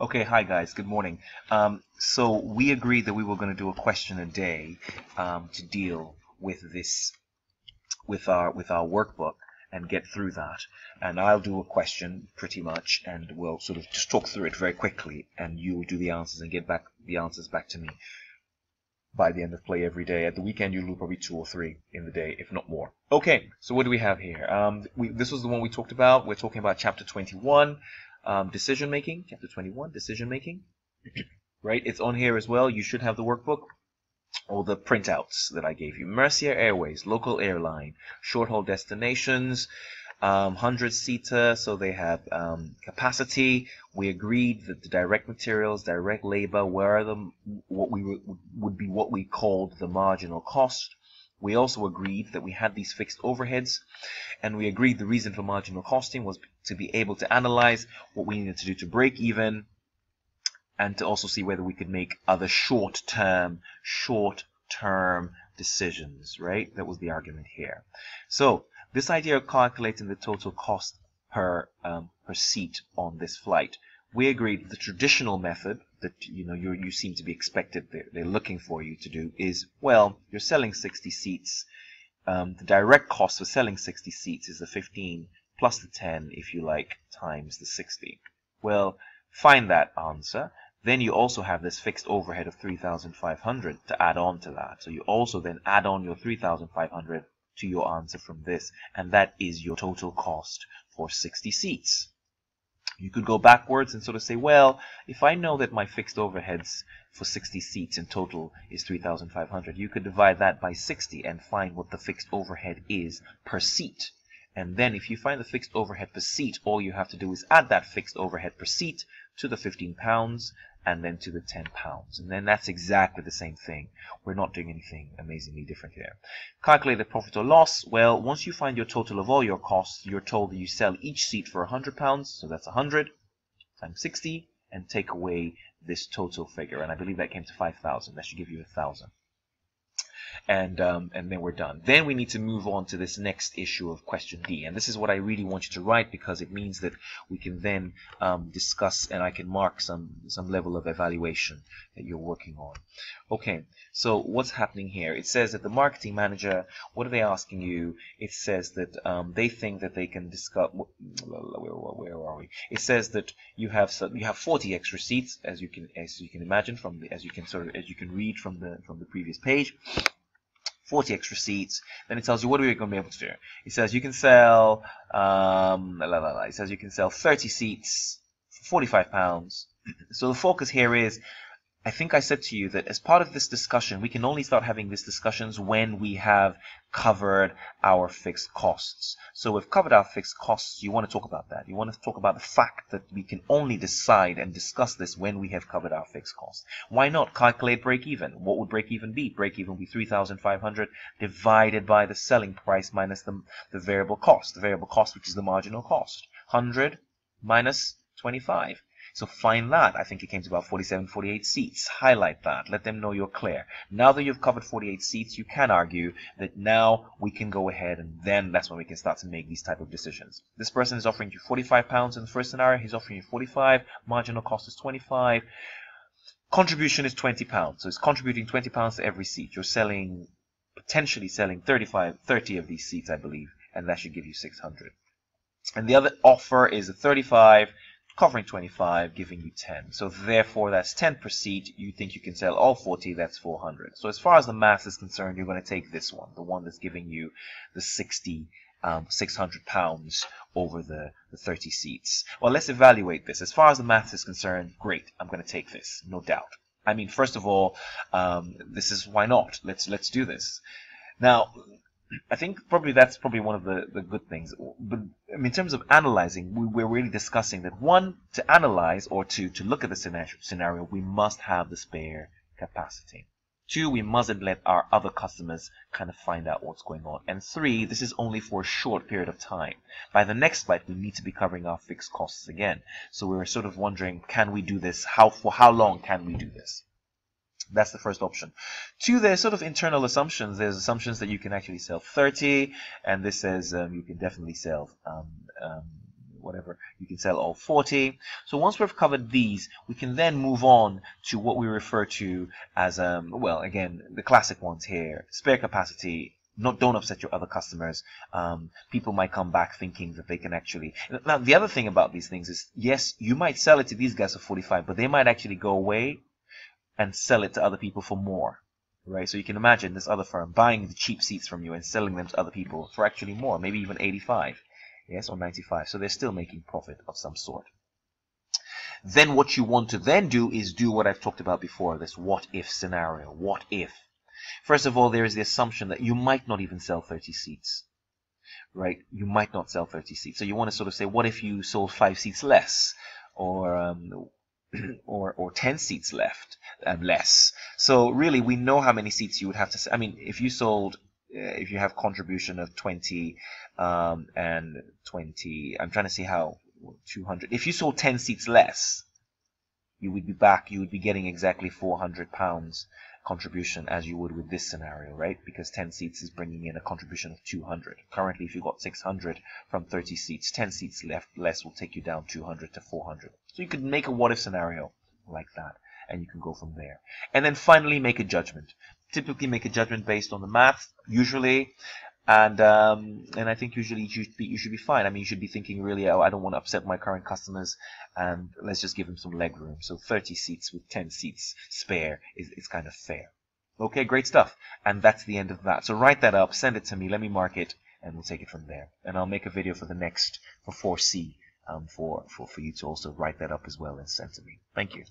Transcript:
Okay, hi guys, good morning. So we agreed that we were going to do a question a day to deal with this with our workbook and get through that. And I'll do a question pretty much, and we'll sort of just talk through it very quickly, and you'll do the answers and get back the answers back to me by the end of play every day. At the weekend, you'll do probably 2 or 3 in the day, if not more. Okay, so what do we have here? This was the one we talked about. We're talking about chapter 21. Decision making, chapter 21, decision making, right? It's on here as well. You should have the workbook or the printouts that I gave you. Mercia Airways, local airline, short haul destinations, 100-seater, so they have capacity. We agreed that the direct materials, direct labor, what we called the marginal cost. We also agreed that we had these fixed overheads, and we agreed the reason for marginal costing was to be able to analyze what we needed to do to break even, and to also see whether we could make other short-term decisions, right? That was the argument here. So this idea of calculating the total cost per seat on this flight, we agreed the traditional method that you seem to be expected, they're looking for you to do is, well, you're selling 60 seats. The direct cost for selling 60 seats is the 15 plus the 10, if you like, times the 60. Well, find that answer. Then you also have this fixed overhead of 3,500 to add on to that. So you also then add on your 3,500 to your answer from this, and that is your total cost for 60 seats. You could go backwards and sort of say, well, if I know that my fixed overheads for 60 seats in total is 3,500, you could divide that by 60 and find what the fixed overhead is per seat. And then if you find the fixed overhead per seat, all you have to do is add that fixed overhead per seat to the £15 and then to the £10. And then that's exactly the same thing. We're not doing anything amazingly different here. Calculate the profit or loss. Well, once you find your total of all your costs, you're told that you sell each seat for £100. So that's 100 times 60 and take away this total figure. And I believe that came to 5,000. That should give you 1,000. And then we're done. Then we need to move on to this next issue of question D. And this is what I really want you to write, because it means that we can then discuss, and I can mark some level of evaluation that you're working on. Okay, so what's happening here? It says that the marketing manager, what are they asking you? It says that they think that they can discuss, where are we? It says that you have 40 extra seats, as you can imagine as you can read from the previous page. 40 extra seats. Then it tells you what are we going to be able to do. It says you can sell it says you can sell 30 seats for £45. So the focus here is, I think I said to you that as part of this discussion, we can only start having these discussions when we have covered our fixed costs. So we've covered our fixed costs. You want to talk about that. You want to talk about the fact that we can only decide and discuss this when we have covered our fixed costs. Why not calculate break-even? What would break-even be? Break-even would be 3,500 divided by the selling price minus the variable cost. The variable cost, which is the marginal cost. 100 minus 25. So find that. I think it came to about 47, 48 seats. Highlight that. Let them know you're clear. Now that you've covered 48 seats, you can argue that now we can go ahead, and then that's when we can start to make these type of decisions. This person is offering you £45 in the first scenario. He's offering you 45. Marginal cost is 25. Contribution is £20. So it's contributing £20 to every seat. You're potentially selling 30 of these seats, I believe, and that should give you 600. And the other offer is a 35. Covering 25, giving you 10. So therefore, that's 10 per seat. You think you can sell all 40, that's 400. So as far as the math is concerned, you're going to take this one, the one that's giving you the 600 pounds over the 30 seats. Well, let's evaluate this. As far as the math is concerned, great. I'm going to take this, no doubt. I mean, first of all, this is why not? Let's do this. Now, I think that's probably one of the good things. But I mean, in terms of analyzing, we're really discussing that, one, to analyze or to look at the scenario, we must have the spare capacity. 2, we mustn't let our other customers kind of find out what's going on. And 3, this is only for a short period of time. By the next flight, we need to be covering our fixed costs again. So we're sort of wondering, can we do this? For how long can we do this? That's the first option. 2, there's sort of internal assumptions. There's assumptions that you can actually sell 30, and this says you can definitely sell whatever, you can sell all 40. So once we've covered these, we can then move on to what we refer to as, well, again, the classic ones here: spare capacity. Don't upset your other customers. People might come back thinking that they can actually. Now, the other thing about these things is, yes, you might sell it to these guys for 45, but they might actually go away and sell it to other people for more, right? So you can imagine this other firm buying the cheap seats from you and selling them to other people for actually more, maybe even 85, yes, or 95. So they're still making profit of some sort. Then what you want to then do is do what I've talked about before, this what if scenario. What if? First of all, there is the assumption that you might not even sell 30 seats, right? You might not sell 30 seats. So you want to sort of say, what if you sold 5 seats less, or 10 seats less? So really, we know how many seats you would have to sell. I mean, if you sold, if you have contribution of 20 and 20, I'm trying to see how 200. If you sold 10 seats less, you would be getting exactly £400 contribution as you would with this scenario, right? Because 10 seats is bringing in a contribution of 200. Currently, if you got 600 from 30 seats, 10 seats less will take you down 200 to 400. So you could make a what if scenario like that, and you can go from there. And then finally, make a judgment. Typically, make a judgment based on the math, usually. And I think usually you should be fine. I mean, you should be thinking really, oh, I don't want to upset my current customers, and let's just give them some leg room. So 30 seats with 10 seats spare is kind of fair. Okay, great stuff. And that's the end of that. So write that up, send it to me, let me mark it, and we'll take it from there. And I'll make a video for 4C, for you to also write that up as well and send to me. Thank you.